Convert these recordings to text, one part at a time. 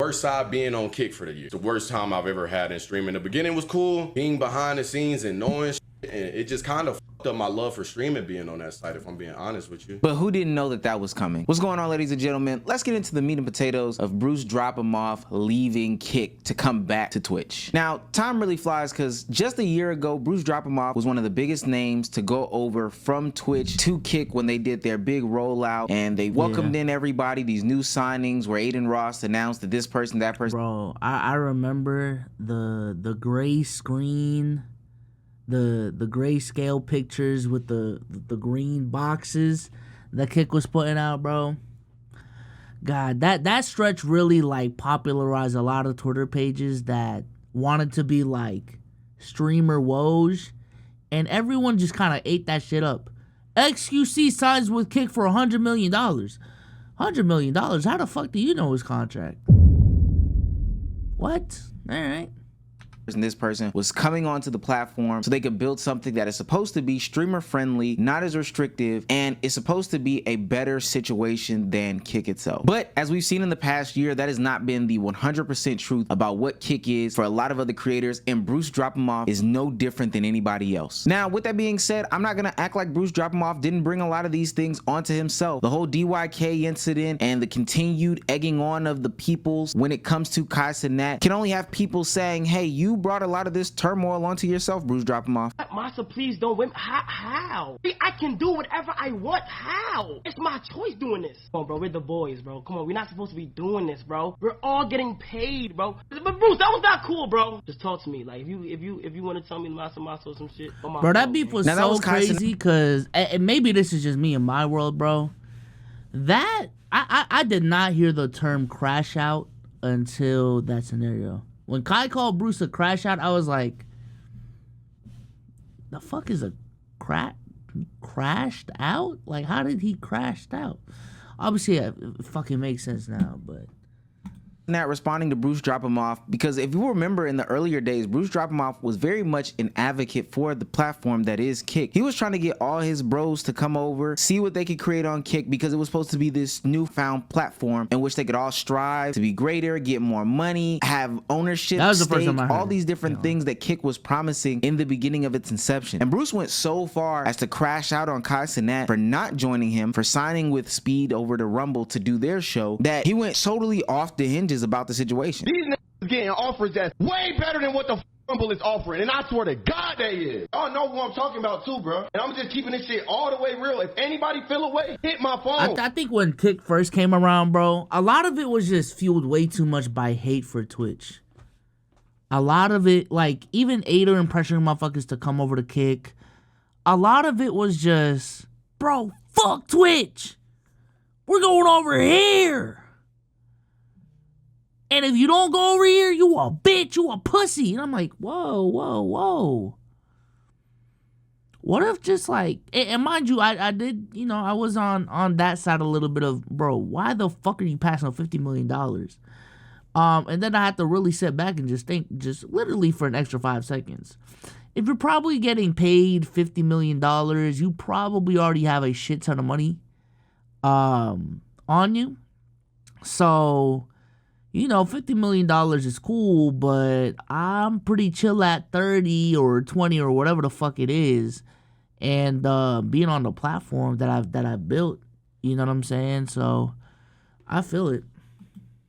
worst side being on Kick for the year. It's the worst time I've ever had in streaming. The beginning was cool, being behind the scenes and knowing shit, and it just kind of fucked up my love for streaming being on that site, if I'm being honest with you. But who didn't know that that was coming? What's going on, ladies and gentlemen? Let's get into the meat and potatoes of BruceDropEmOff leaving Kick to come back to Twitch. Now, time really flies because just a year ago, BruceDropEmOff was one of the biggest names to go over from Twitch to Kick when they did their big rollout, and they welcomed in everybody, these new signings where Aiden Ross announced that this person, that person. Bro, I remember the gray screen, the grayscale pictures with the green boxes that Kick was putting out, bro. God, that stretch really like popularized a lot of Twitter pages that wanted to be like streamer Woj, and everyone just kind of ate that shit up. XQC signs with Kick for $100 million. $100 million? How the fuck do you know his contract? What? All right. And this person was coming onto the platform so they could build something that is supposed to be streamer friendly, not as restrictive, and is supposed to be a better situation than Kick itself. But as we've seen in the past year, that has not been the 100% truth about what Kick is for a lot of other creators, and BruceDropEmOff is no different than anybody else. Now, with that being said, I'm not gonna act like BruceDropEmOff didn't bring a lot of these things onto himself. The whole DYK incident and the continued egging on of the peoples when it comes to Kai Cenat can only have people saying, hey, you brought a lot of this turmoil onto yourself, BruceDropEmOff. Masa, please don't win. How? I can do whatever I want. How? It's my choice doing this. Come on, bro. We're the boys, bro. Come on, we're not supposed to be doing this, bro. We're all getting paid, bro. But Bruce, that was not cool, bro. Just talk to me. Like, if you want to tell me Masa or some shit, bro, that beef was so crazy because, and maybe this is just me in my world, bro. That I did not hear the term crash out until that scenario. When Kai called Bruce a crash out, I was like, the fuck is a crashed out? Like, how did he crashed out? Obviously, it fucking makes sense now, but... Not responding to BruceDropEmOff, because if you remember in the earlier days, BruceDropEmOff was very much an advocate for the platform that is Kick. He was trying to get all his bros to come over, see what they could create on Kick, because it was supposed to be this newfound platform in which they could all strive to be greater, get more money, have ownership, stake, all these different things that Kick was promising in the beginning of its inception. And Bruce went so far as to crash out on Kai Cenat for not joining him, for signing with Speed over to Rumble to do their show, that he went totally off the hinges about the situation. These niggas getting offers that's way better than what the Rumble is offering, and I swear to God they is. Y'all know who I'm talking about too, bro. And I'm just keeping this shit all the way real. If anybody feel away, hit my phone. I think when Kick first came around, bro, a lot of it was just fueled way too much by hate for Twitch. A lot of it, like, even Ada and pressuring motherfuckers to come over to Kick, a lot of it was just, bro, fuck Twitch. We're going over here. And if you don't go over here, you a bitch, you a pussy. And I'm like, whoa. What if just like, and mind you, I did, you know, I was on that side a little bit of, bro, why the fuck are you passing $50 million? And then I had to really sit back and just think, just literally for an extra 5 seconds. If you're probably getting paid $50 million, you probably already have a shit ton of money on you. So, you know, $50 million is cool, but I'm pretty chill at 30 or 20 or whatever the fuck it is. And being on the platform that I've built, you know what I'm saying? So I feel it.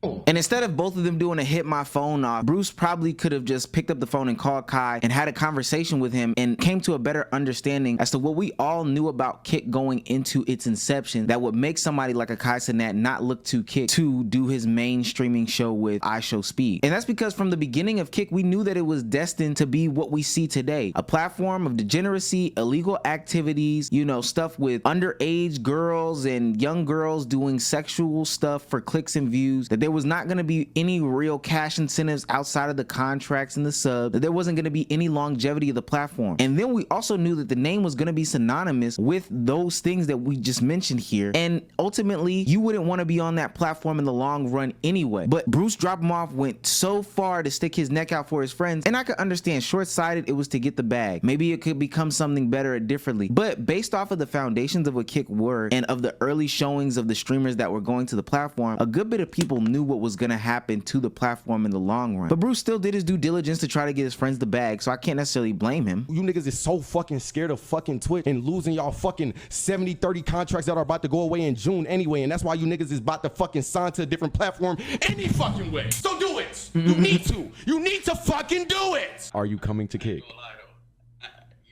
And instead of both of them doing a hit my phone off, Bruce probably could have just picked up the phone and called Kai and had a conversation with him and came to a better understanding as to what we all knew about Kick going into its inception that would make somebody like a Kai Cenat not look to Kick to do his main streaming show with iShowSpeed. And that's because from the beginning of Kick, we knew that it was destined to be what we see today, a platform of degeneracy, illegal activities, you know, stuff with underage girls and young girls doing sexual stuff for clicks and views, that there was not going to be any real cash incentives outside of the contracts and the sub, that there wasn't going to be any longevity of the platform. And then we also knew that the name was going to be synonymous with those things that we just mentioned here, and ultimately you wouldn't want to be on that platform in the long run anyway. But BruceDropEmOff went so far to stick his neck out for his friends, and I could understand short-sighted it was to get the bag. Maybe it could become something better or differently, but based off of the foundations of what Kick were and of the early showings of the streamers that were going to the platform, a good bit of people knew knew what was gonna happen to the platform in the long run. But Bruce still did his due diligence to try to get his friends the bag, so I can't necessarily blame him. You niggas is so fucking scared of fucking Twitch and losing y'all fucking 70-30 contracts that are about to go away in June anyway, and that's why you niggas is about to fucking sign to a different platform any fucking way. So do it. You need to. You need to fucking do it. Are you coming to Kick?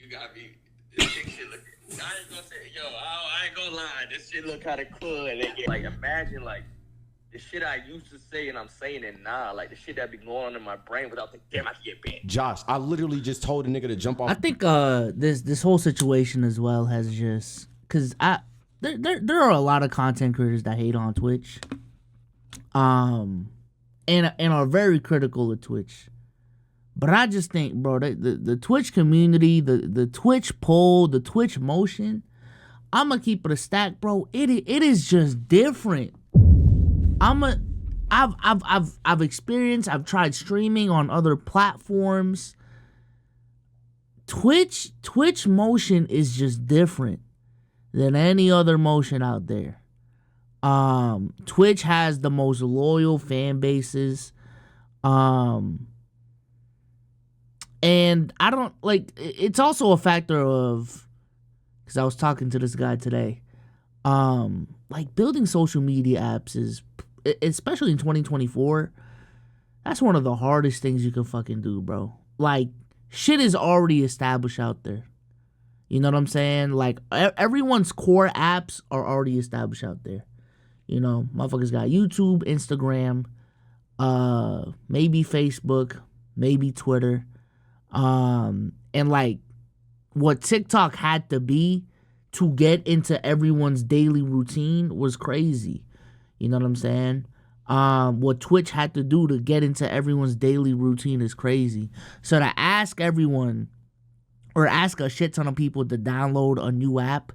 You gotta be. This shit look. I ain't gonna say, yo, I ain't gonna lie. This shit look kind of cool, and like imagine like the shit I used to say and I'm saying it now, like the shit that be going on in my brain without thinking, damn, I can get banned. Josh, I literally just told a nigga to jump off. I think this whole situation as well has just because there are a lot of content creators that hate on Twitch, and are very critical of Twitch. But I just think, bro, the Twitch community, the Twitch poll, the Twitch motion, I'm gonna keep it a stack, bro. It is just different. I've experienced, I've tried streaming on other platforms. Twitch motion is just different than any other motion out there. Twitch has the most loyal fan bases. And I don't like, it's also a factor of, because I was talking to this guy today, like building social media apps is, especially in 2024, that's one of the hardest things you can fucking do, bro. Like, shit is already established out there. You know what I'm saying? Like, everyone's core apps are already established out there. You know, motherfuckers got YouTube, Instagram, maybe Facebook, maybe Twitter. And like what TikTok had to be to get into everyone's daily routine was crazy. You know what I'm saying? What Twitch had to do to get into everyone's daily routine is crazy. So to ask everyone or ask a shit ton of people to download a new app,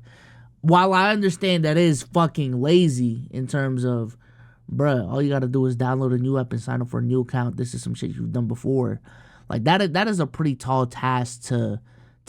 while I understand that is fucking lazy in terms of, bruh, all you gotta do is download a new app and sign up for a new account. This is some shit you've done before. Like that is a pretty tall task to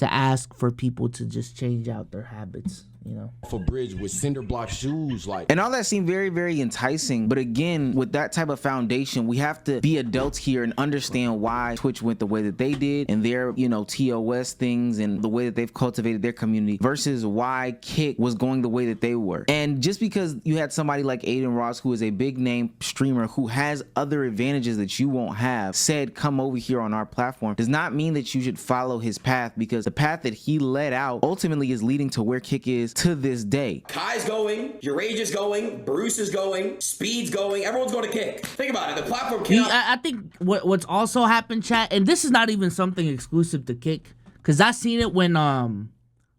ask for people to just change out their habits, you know. For bridge with cinder block shoes, like, and all that seemed very, very enticing. But again, with that type of foundation, we have to be adults here and understand why Twitch went the way that they did and their, you know, TOS things and the way that they've cultivated their community versus why Kick was going the way that they were. And just because you had somebody like Aiden Ross, who is a big name streamer who has other advantages that you won't have, said come over here on our platform, does not mean that you should follow his path, because the path that he led out ultimately is leading to where Kick is to this day. Kai's going, your Rage is going, Bruce is going, Speed's going, everyone's going to Kick. Think about it, the platform cannot... I think what's also happened, chat, and this is not even something exclusive to Kick, because I seen it when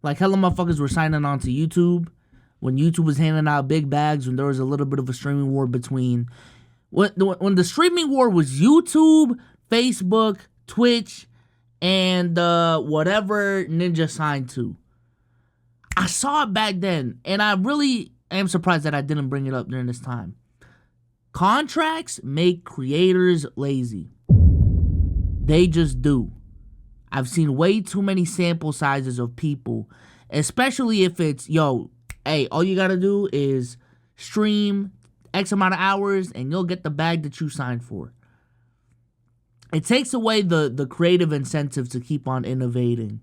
like hella motherfuckers were signing on to YouTube, when YouTube was handing out big bags, when there was a little bit of a streaming war between when the streaming war was YouTube, Facebook, Twitch, and whatever Ninja signed to. I saw it back then, and I really am surprised that I didn't bring it up during this time. Contracts make creators lazy. They just do. I've seen way too many sample sizes of people, especially if it's, yo, hey, all you gotta do is stream X amount of hours, and you'll get the bag that you signed for. It takes away the creative incentive to keep on innovating,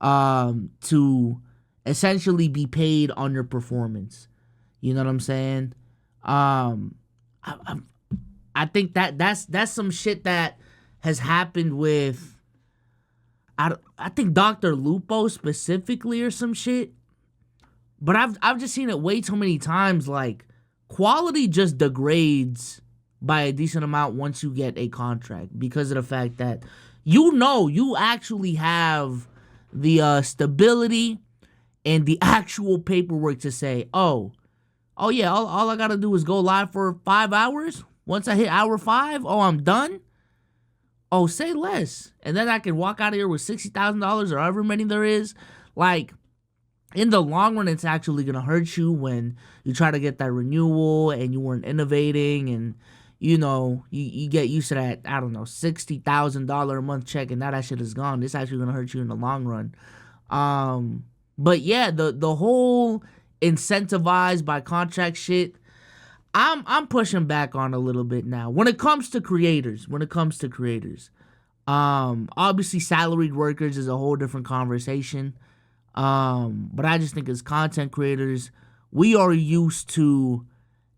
to essentially be paid on your performance. You know what I'm saying? I think that's some shit that has happened with, I think Dr. Lupo specifically or some shit. But I've just seen it way too many times. Like, quality just degrades by a decent amount once you get a contract, because of the fact that you actually have the stability and the actual paperwork to say, oh yeah, all I gotta do is go live for 5 hours. Once I hit hour 5, oh, I'm done. Oh, say less, and then I can walk out of here with $60,000 or however many there is. Like, in the long run, it's actually gonna hurt you when you try to get that renewal and you weren't innovating, and you know you get used to that, I don't know, $60,000 a month check, and now that shit is gone. It's actually gonna hurt you in the long run. But yeah, the whole incentivized by contract shit, I'm pushing back on a little bit now. When it comes to creators, obviously salaried workers is a whole different conversation. But I just think as content creators, we are used to,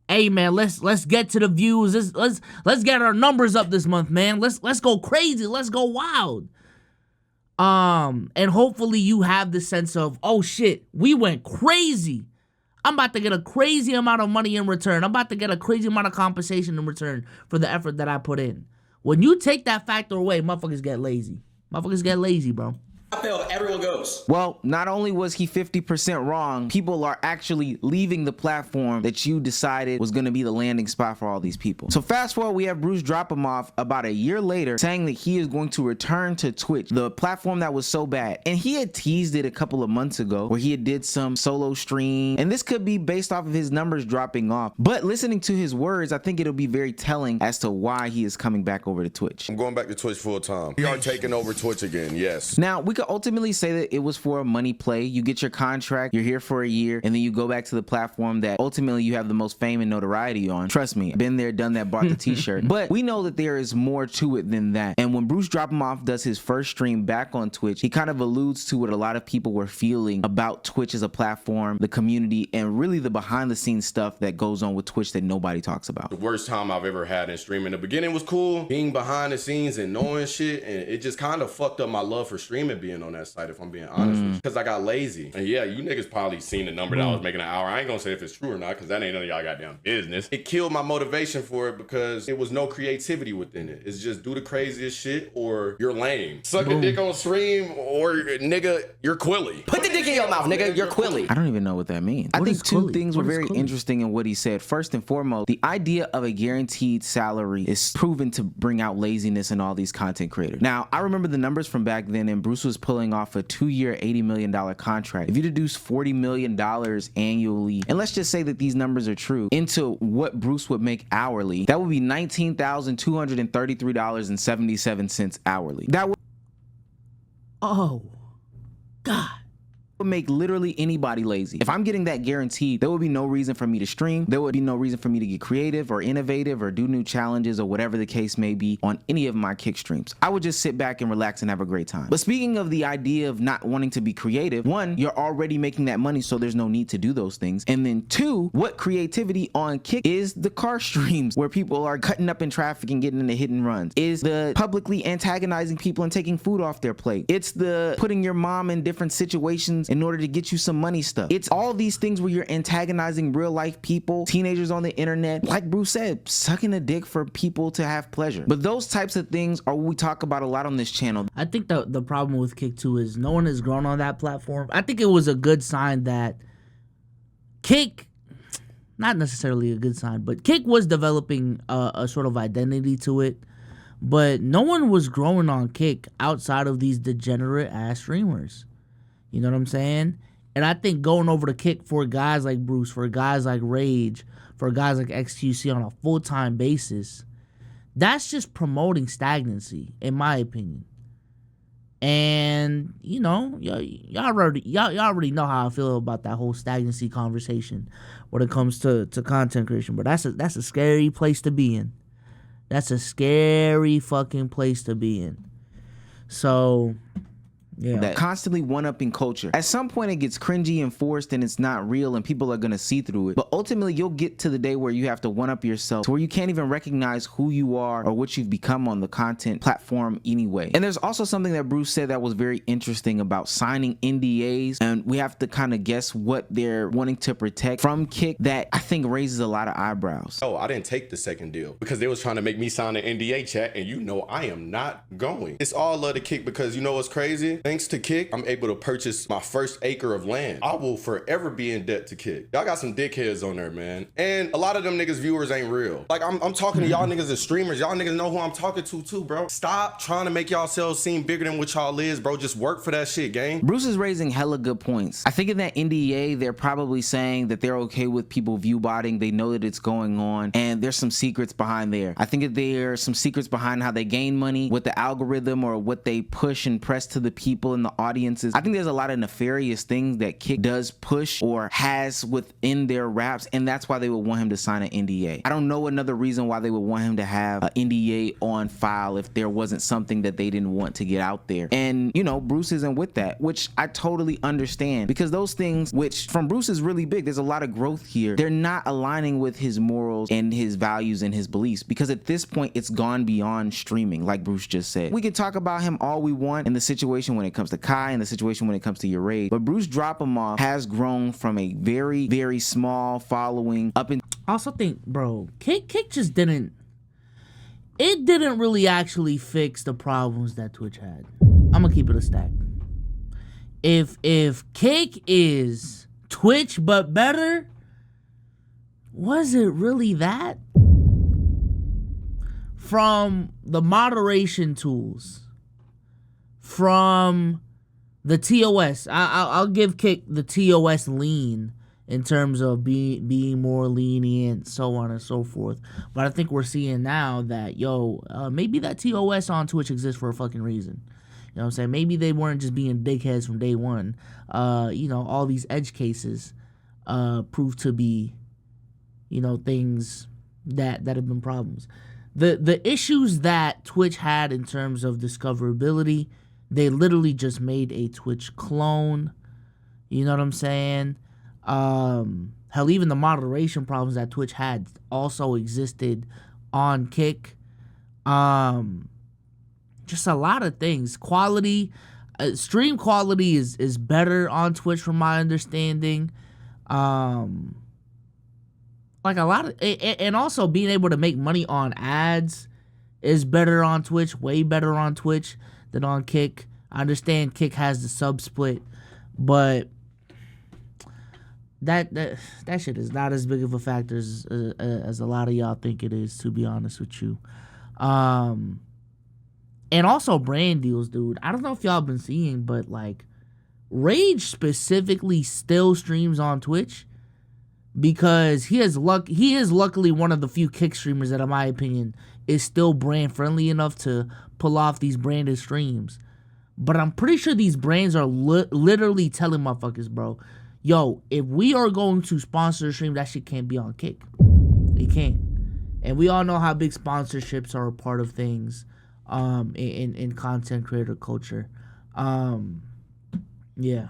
hey man, let's get to the views. Let's get our numbers up this month, man. Let's go crazy. Let's go wild. And hopefully you have the sense of, oh shit, we went crazy. I'm about to get a crazy amount of money in return. I'm about to get a crazy amount of compensation in return for the effort that I put in. When you take that factor away, motherfuckers get lazy. Motherfuckers get lazy, bro. Everyone goes. Well, not only was he 50% wrong, people are actually leaving the platform that you decided was going to be the landing spot for all these people. So fast forward, we have BruceDropEmOff about a year later saying that he is going to return to Twitch, the platform that was so bad. And he had teased it a couple of months ago where he had did some solo stream, and this could be based off of his numbers dropping off. But listening to his words, I think it'll be very telling as to why he is coming back over to Twitch. I'm going back to Twitch full time. We are taking over Twitch again, yes. Now, we could ultimately say that it was for a money play. You get your contract, you're here for a year, and then you go back to the platform that ultimately you have the most fame and notoriety on. Trust me, been there, done that, bought the t-shirt. But we know that there is more to it than that. And when BruceDropEmOff does his first stream back on Twitch, he kind of alludes to what a lot of people were feeling about Twitch as a platform, the community, and really the behind the scenes stuff that goes on with Twitch that nobody talks about. The worst time I've ever had in streaming. The beginning was cool, being behind the scenes and knowing shit, and it just kind of fucked up my love for streaming being on that site, if I'm being honest with you, because I got lazy. And yeah, you niggas probably seen the number that I was making an hour. I ain't gonna say if it's true or not, because that ain't none of y'all goddamn business. It killed my motivation for it because it was no creativity within it. It's just do the craziest shit or you're lame. Suck a dick on stream or nigga, you're Quilly. Put the dick in your mouth, nigga. You're Quilly. I don't even know what that means. I think two things were very interesting in what he said. First and foremost, the idea of a guaranteed salary is proven to bring out laziness in all these content creators. Now, I remember the numbers from back then, and Bruce was pulling off a 2-year, $80 million contract. If you deduce $40 million annually, and let's just say that these numbers are true, into what Bruce would make hourly, that would be $19,233.77 hourly. That would, oh God, would make literally anybody lazy. If I'm getting that guaranteed, there would be no reason for me to stream. There would be no reason for me to get creative or innovative or do new challenges or whatever the case may be on any of my kick streams. I would just sit back and relax and have a great time. But speaking of the idea of not wanting to be creative, one, you're already making that money, so there's no need to do those things. And then two, what creativity on Kick is the car streams where people are cutting up in traffic and getting into hit and runs, is the publicly antagonizing people and taking food off their plate. It's the putting your mom in different situations in order to get you some money stuff. It's all these things where you're antagonizing real life people, teenagers on the internet, like Bruce said, sucking a dick for people to have pleasure. But those types of things are what we talk about a lot on this channel. I think the problem with Kick too is no one has grown on that platform. I think it was a good sign that Kick, not necessarily a good sign, but Kick was developing a sort of identity to it. But no one was growing on Kick outside of these degenerate ass streamers. You know what I'm saying? And I think going over to Kick for guys like Bruce, for guys like Rage, for guys like XQC on a full-time basis, that's just promoting stagnancy, in my opinion. And, you know, y'all already know how I feel about that whole stagnancy conversation when it comes to content creation. But that's a scary place to be in. That's a scary fucking place to be in. So, yeah. That constantly one-upping culture. At some point it gets cringy and forced and it's not real and people are gonna see through it. But ultimately you'll get to the day where you have to one-up yourself to where you can't even recognize who you are or what you've become on the content platform anyway. And there's also something that Bruce said that was very interesting about signing NDAs, and we have to kind of guess what they're wanting to protect from Kick that I think raises a lot of eyebrows. Oh, I didn't take the second deal because they was trying to make me sign an NDA, chat, and you know I am not going. It's all love to Kick because you know what's crazy? Thanks to Kick, I'm able to purchase my first acre of land. I will forever be in debt to Kick. Y'all got some dickheads on there, man. And a lot of them niggas viewers ain't real. Like I'm talking to y'all niggas as streamers. Y'all niggas know who I'm talking to too, bro. Stop trying to make yourselves seem bigger than what y'all is, bro. Just work for that shit, gang. Bruce is raising hella good points. I think in that NDA, they're probably saying that they're okay with people view botting. They know that it's going on, and there's some secrets behind there. I think that there's some secrets behind how they gain money with the algorithm or what they push and press to the people people in the audiences. I think there's a lot of nefarious things that Kick does push or has within their raps, and that's why they would want him to sign an NDA. I don't know another reason why they would want him to have an NDA on file if there wasn't something that they didn't want to get out there. And you know, Bruce isn't with that, which I totally understand, because those things, which from Bruce is really big, there's a lot of growth here, they're not aligning with his morals and his values and his beliefs, because at this point it's gone beyond streaming. Like Bruce just said, we can talk about him all we want in the situation when it comes to Kai and the situation when it comes to your raid, but BruceDropEmOff has grown from a very, very small following up in. I also think, bro, Kick just didn't really actually fix the problems that Twitch had. I'm gonna keep it a stack. If Kick is Twitch but better, was it really that? From the moderation tools, from the TOS, I'll give Kick the TOS lean in terms of being more lenient, so on and so forth. But I think we're seeing now that, maybe that TOS on Twitch exists for a fucking reason. You know what I'm saying? Maybe they weren't just being dickheads from day one. All these edge cases proved to be, things that have been problems. The issues that Twitch had in terms of discoverability, they literally just made a Twitch clone. You know what I'm saying? Hell, even the moderation problems that Twitch had also existed on Kick. Just a lot of things. Quality, stream quality is better on Twitch from my understanding. Like a lot of, and also being able to make money on ads is better on Twitch, way better on Twitch than on Kick. I understand Kick has the sub split, but that shit is not as big of a factor as a lot of y'all think it is, to be honest with you. And also brand deals, dude. I don't know if y'all been seeing, but like Rage specifically still streams on Twitch because he is luckily one of the few Kick streamers that, in my opinion, is still brand friendly enough to pull off these branded streams. But I'm pretty sure these brands are literally telling motherfuckers, bro, yo, if we are going to sponsor a stream, that shit can't be on Kick. It can't. And we all know how big sponsorships are a part of things in content creator culture. Yeah.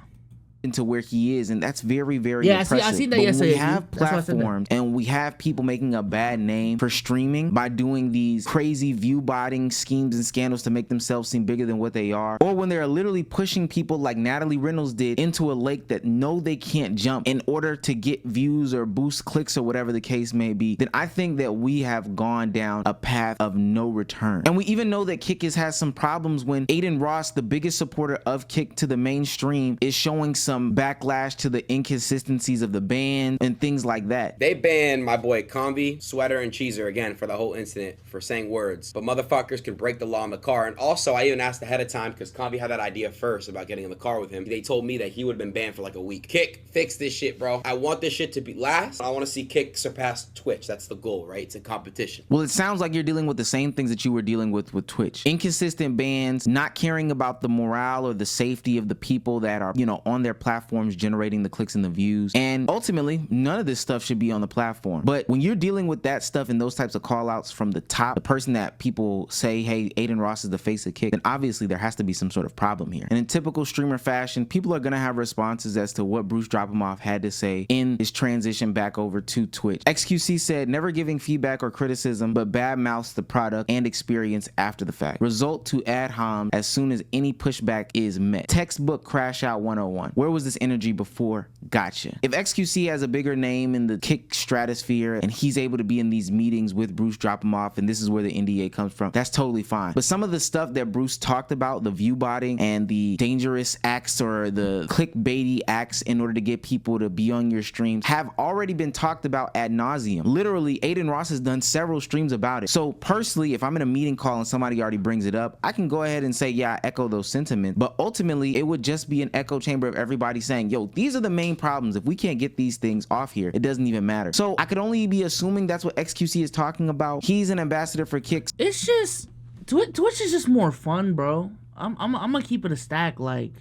Into where he is, and that's very, very impressive. I see that yesterday. We have platforms and we have people making a bad name for streaming by doing these crazy view botting schemes and scandals to make themselves seem bigger than what they are, or when they're literally pushing people like Natalie Reynolds did into a lake that know they can't jump in order to get views or boost clicks or whatever the case may be, then I think that we have gone down a path of no return. And we even know that Kick has some problems when Aiden Ross, the biggest supporter of Kick to the mainstream, is showing some backlash to the inconsistencies of the ban and things like that. They banned my boy Convi, Sweater, and Cheezer again for the whole incident for saying words, but motherfuckers can break the law in the car. And also, I even asked ahead of time because Convi had that idea first about getting in the car with him. They told me that he would have been banned for like a week. Kick, fix this shit, bro. I want this shit to be last. I want to see Kick surpass Twitch. That's the goal, right? It's a competition. Well, it sounds like you're dealing with the same things that you were dealing with Twitch. Inconsistent bans, not caring about the morale or the safety of the people that are, on their platforms generating the clicks and the views. And ultimately, none of this stuff should be on the platform. But when you're dealing with that stuff and those types of call outs from the top, the person that people say, hey, Aiden Ross is the face of Kick, then obviously there has to be some sort of problem here. And in typical streamer fashion, people are going to have responses as to what BruceDropEmOff had to say in his transition back over to Twitch. XQC said, never giving feedback or criticism, but bad mouths the product and experience after the fact. Result to ad hom as soon as any pushback is met. Textbook crash out 101. Where was this energy before? Gotcha. If XQC has a bigger name in the Kick stratosphere and he's able to be in these meetings with BruceDropEmOff and this is where the NDA comes from, that's totally fine. But some of the stuff that Bruce talked about, the view botting and the dangerous acts or the clickbaity acts in order to get people to be on your streams, have already been talked about ad nauseum. Literally, Aiden Ross has done several streams about it. So personally, if I'm in a meeting call and somebody already brings it up, I can go ahead and say, yeah, I echo those sentiments. But ultimately, it would just be an echo chamber of everybody saying, yo, these are the main problems. If we can't get these things off here, it doesn't even matter. So I could only be assuming that's what XQC is talking about. He's an ambassador for Kick. It's just Twitch is just more fun, bro. I'm gonna keep it a stack. Like,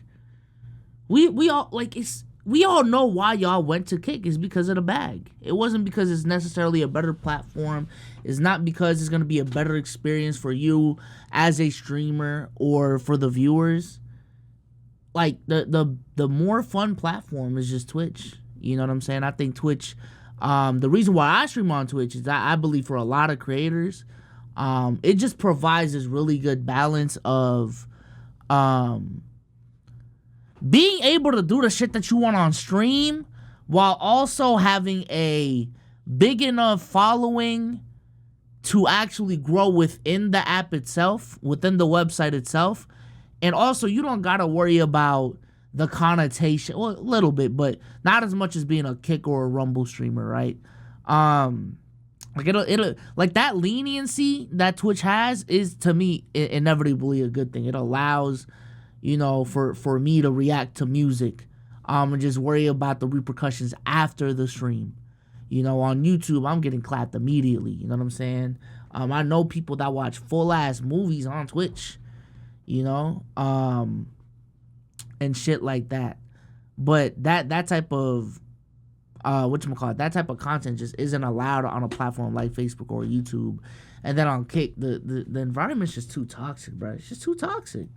we all like it's. We all know why y'all went to Kick is because of the bag. It wasn't because it's necessarily a better platform. It's not because it's gonna be a better experience for you as a streamer or for the viewers. Like the more fun platform is just Twitch. You know what I'm saying? I think Twitch. The reason why I stream on Twitch is that I believe for a lot of creators, it just provides this really good balance of being able to do the shit that you want on stream while also having a big enough following to actually grow within the app itself, within the website itself. And also, you don't got to worry about the connotation, well, a little bit, but not as much as being a Kick or a Rumble streamer, right? Like it'll like that leniency that Twitch has is, to me, inevitably a good thing. It allows, you know, for me to react to music, and just worry about the repercussions after the stream. You know, on YouTube, I'm getting clapped immediately. You know what I'm saying? I know people that watch full ass movies on Twitch, you know, and shit like that. But that type of that type of content just isn't allowed on a platform like Facebook or YouTube. And then on Kick, the environment's just too toxic, bro. It's just too toxic.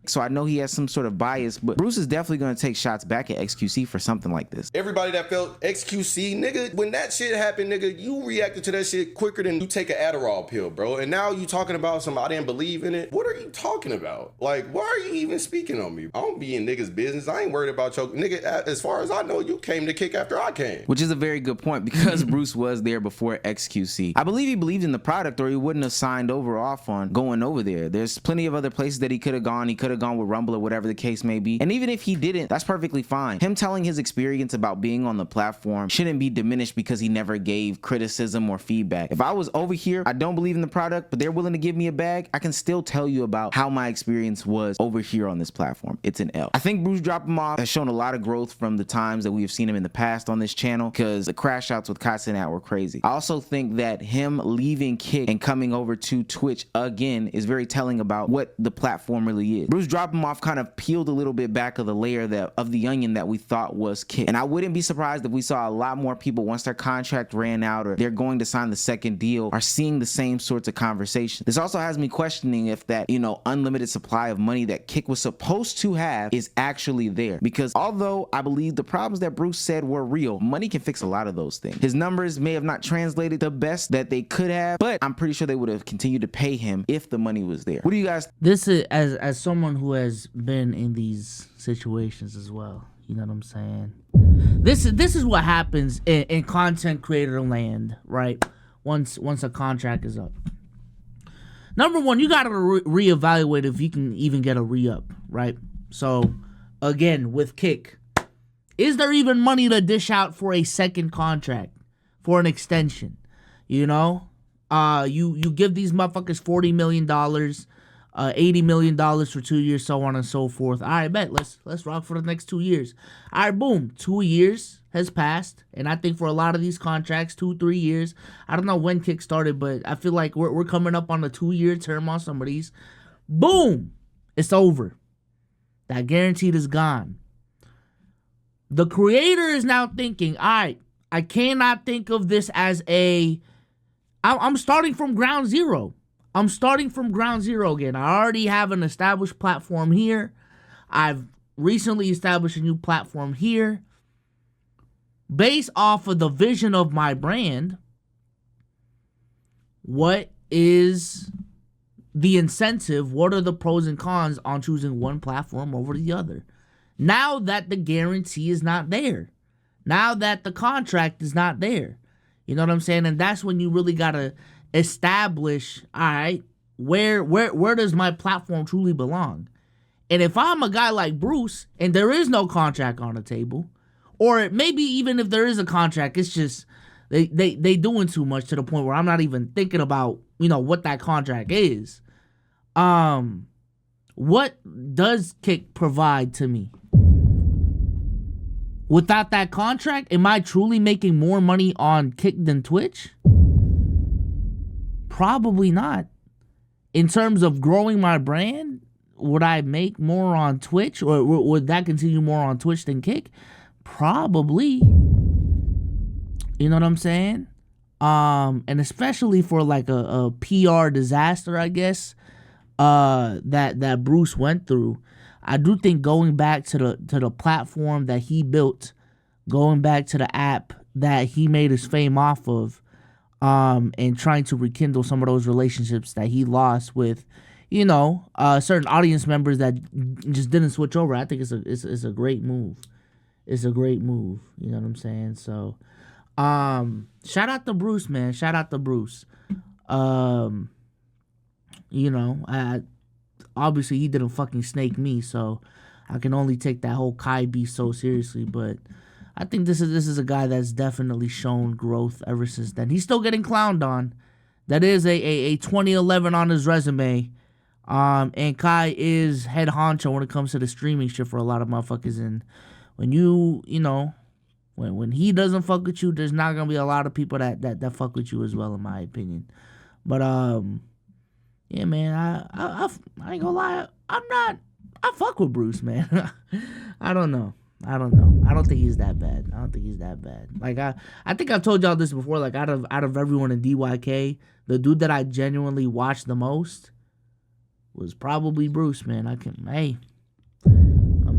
So I know he has some sort of bias, but Bruce is definitely going to take shots back at XQC for something like this. Everybody that felt XQC, nigga, when that shit happened, nigga, you reacted to that shit quicker than you take an Adderall pill, bro. And now you talking about some, I didn't believe in it. What are you talking about? Like, why are you even speaking on me? I don't be in niggas' business. I ain't worried about your nigga. As far as I know, you came to Kick after I came. Which is a very good point, because Bruce was there before XQC. I believe he believed in the product, or he wouldn't have signed off on going over there. There's plenty of other places that he could have gone. He could have gone with Rumble or whatever the case may be. And even if he didn't, that's perfectly fine. Him telling his experience about being on the platform shouldn't be diminished because he never gave criticism or feedback. If I was over here, I don't believe in the product, but they're willing to give me a bag, I can still tell you about how my experience was over here on this platform. It's an L. I think BruceDropEmOff has shown a lot of growth from the times that we have seen him in the past on this channel, because the crash outs with Katsunat were crazy. I also think that him leaving Kick and coming over to Twitch again is very telling about what the platform really is. BruceDropEmOff kind of peeled a little bit back of the layer of the onion that we thought was Kick. And I wouldn't be surprised if we saw a lot more people, once their contract ran out or they're going to sign the second deal, are seeing the same sorts of conversations. This also has me questioning if that, you know, unlimited supply of money that Kick was supposed to have is actually there. Because although I believe the problems that Bruce said were real, money can fix a lot of those things. His numbers may have not translated the best that they could have, but I'm pretty sure they would have continued to pay him if the money was there. What do you guys? This is, as someone who has been in these situations as well, you know what I'm saying? This is what happens in content creator land, right? Once a contract is up. Number one, you gotta reevaluate if you can even get a re-up, right? So again, with Kick, is there even money to dish out for a second contract, for an extension? You know, you give these motherfuckers $40 million. $80 million for 2 years, so on and so forth. All right, bet. Let's rock for the next 2 years. All right, boom. 2 years has passed, and I think for a lot of these contracts, 2-3 years. I don't know when Kick started, but I feel like we're coming up on the 2-year term on some of these. Boom, it's over. That guaranteed is gone. The creator is now thinking, all right, I cannot think of this as I'm starting from ground zero. I'm starting from ground zero again. I already have an established platform here. I've recently established a new platform here. Based off of the vision of my brand, what is the incentive? What are the pros and cons on choosing one platform over the other? Now that the guarantee is not there. Now that the contract is not there. You know what I'm saying? And that's when you really got to establish, all right, where does my platform truly belong? And if I'm a guy like Bruce and there is no contract on the table, or maybe even if there is a contract, it's just they doing too much to the point where I'm not even thinking about, you know, what that contract is. What does Kick provide to me? Without that contract, am I truly making more money on Kick than Twitch? Probably not. In terms of growing my brand, would I make more on Twitch, or would that continue more on Twitch than Kick? Probably. You know what I'm saying? And especially for like a PR disaster, I guess, that Bruce went through. I do think going back to the platform that he built, going back to the app that he made his fame off of, and trying to rekindle some of those relationships that he lost with, certain audience members that just didn't switch over. I think it's a great move. It's a great move. You know what I'm saying? So, shout out to Bruce, man. Shout out to Bruce. Obviously he didn't fucking snake me, so I can only take that whole Kai beef so seriously. But I think this is a guy that's definitely shown growth ever since then. He's still getting clowned on. That is a 2011 on his resume. And Kai is head honcho when it comes to the streaming shit for a lot of motherfuckers. And when when he doesn't fuck with you, there's not gonna be a lot of people that fuck with you as well, in my opinion. But yeah, man, I ain't gonna lie, I fuck with Bruce, man. I don't know. I don't think he's that bad. Like I think I've told y'all this before. Like out of everyone in DYK, the dude that I genuinely watched the most was probably Bruce, man. I'm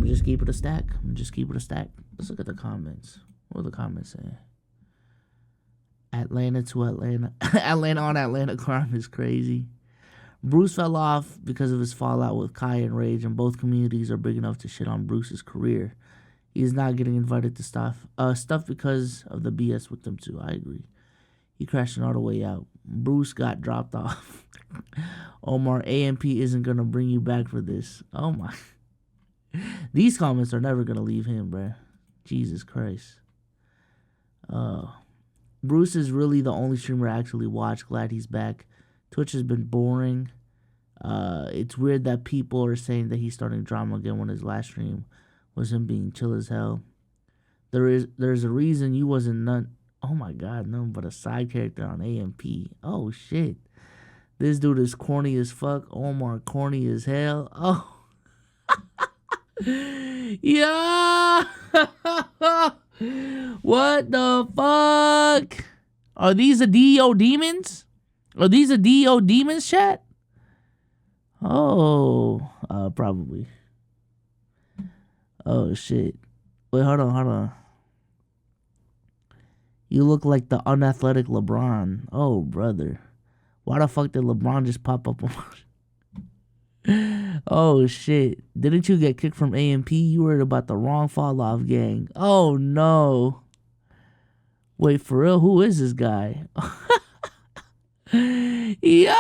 just keep it a stack. Let's look at the comments. What are the comments saying? Atlanta to Atlanta. Atlanta on Atlanta crime is crazy. Bruce fell off because of his fallout with Kai and Rage, and both communities are big enough to shit on Bruce's career. He's not getting invited to stuff because of the BS with them too. I agree. He crashing all the way out. Bruce got dropped off. Omar, AMP isn't gonna bring you back for this. Oh my. These comments are never gonna leave him, bruh. Jesus Christ. Bruce is really the only streamer I actually watch. Glad he's back. Twitch has been boring. It's weird that people are saying that he's starting drama again when his last stream was him being chill as hell. There's a reason you wasn't none. Oh my God, none but a side character on AMP. Oh shit. This dude is corny as fuck. Omar corny as hell. Oh. Yeah. What the fuck? Are these the DEO demons? Are these the DEO demons, chat? Oh, probably. Oh shit. Wait, hold on. You look like the unathletic LeBron. Oh, brother. Why the fuck did LeBron just pop up on Oh shit. Didn't you get kicked from AMP? You worried about the wrong fall off, gang. Oh no. Wait, for real? Who is this guy? Yeah.